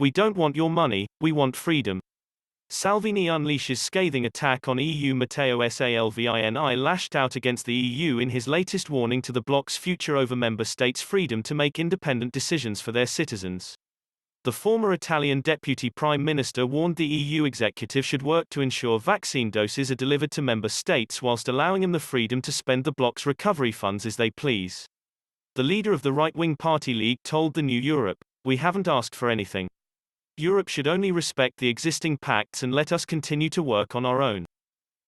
We don't want your money, we want freedom. Salvini unleashes scathing attack on EU. Matteo Salvini lashed out against the EU in his latest warning to the bloc's future over member states' freedom to make independent decisions for their citizens. The former Italian deputy prime minister warned the EU executive should work to ensure vaccine doses are delivered to member states whilst allowing them the freedom to spend the bloc's recovery funds as they please. The leader of the right-wing party League told the New Europe, "We haven't asked for anything. Europe should only respect the existing pacts and let us continue to work on our own.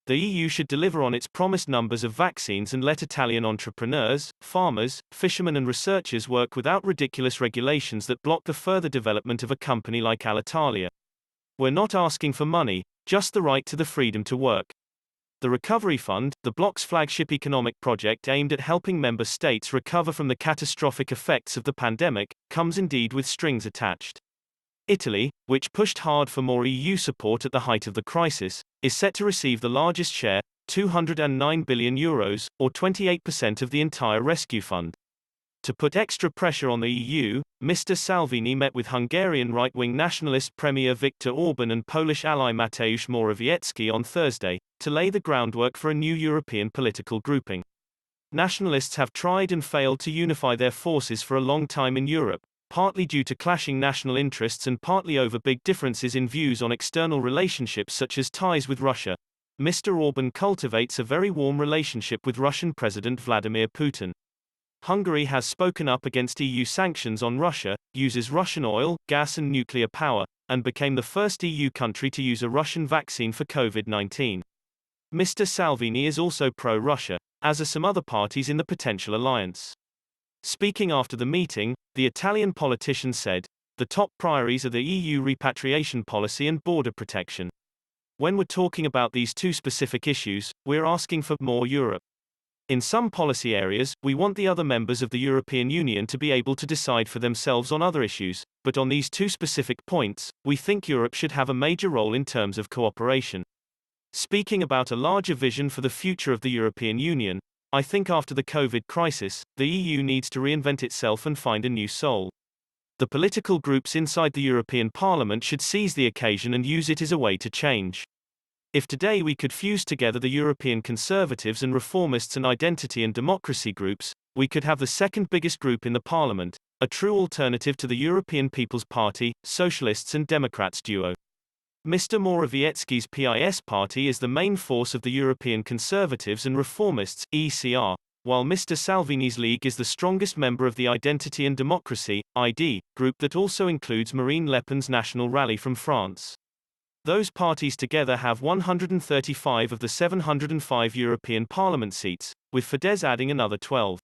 The EU should deliver on its promised numbers of vaccines and let Italian entrepreneurs, farmers, fishermen and researchers work without ridiculous regulations that block the further development of a company like Alitalia. We're not asking for money, just the right to the freedom to work." The Recovery Fund, the bloc's flagship economic project aimed at helping member states recover from the catastrophic effects of the pandemic, comes indeed with strings attached. Italy, which pushed hard for more EU support at the height of the crisis, is set to receive the largest share, €209 billion, or 28% of the entire rescue fund. To put extra pressure on the EU, Mr. Salvini met with Hungarian right-wing nationalist Premier Viktor Orban and Polish ally Mateusz Morawiecki on Thursday, to lay the groundwork for a new European political grouping. Nationalists have tried and failed to unify their forces for a long time in Europe, partly due to clashing national interests and partly over big differences in views on external relationships such as ties with Russia. Mr. Orban cultivates a very warm relationship with Russian President Vladimir Putin. Hungary has spoken up against EU sanctions on Russia, uses Russian oil, gas and nuclear power, and became the first EU country to use a Russian vaccine for COVID-19. Mr. Salvini is also pro-Russia, as are some other parties in the potential alliance. Speaking after the meeting, the Italian politician said, "The top priorities are the EU repatriation policy and border protection. When we're talking about these two specific issues, we're asking for more Europe. In some policy areas, we want the other members of the European Union to be able to decide for themselves on other issues, but on these two specific points, we think Europe should have a major role in terms of cooperation." Speaking about a larger vision for the future of the European Union, "I think after the COVID crisis, the EU needs to reinvent itself and find a new soul. The political groups inside the European Parliament should seize the occasion and use it as a way to change. If today we could fuse together the European conservatives and reformists and identity and democracy groups, we could have the second biggest group in the Parliament, a true alternative to the European People's Party, Socialists and Democrats duo." Mr. Morawiecki's PIS party is the main force of the European Conservatives and Reformists, ECR, while Mr. Salvini's League is the strongest member of the Identity and Democracy, ID, group that also includes Marine Le Pen's National Rally from France. Those parties together have 135 of the 705 European Parliament seats, with Fidesz adding another 12.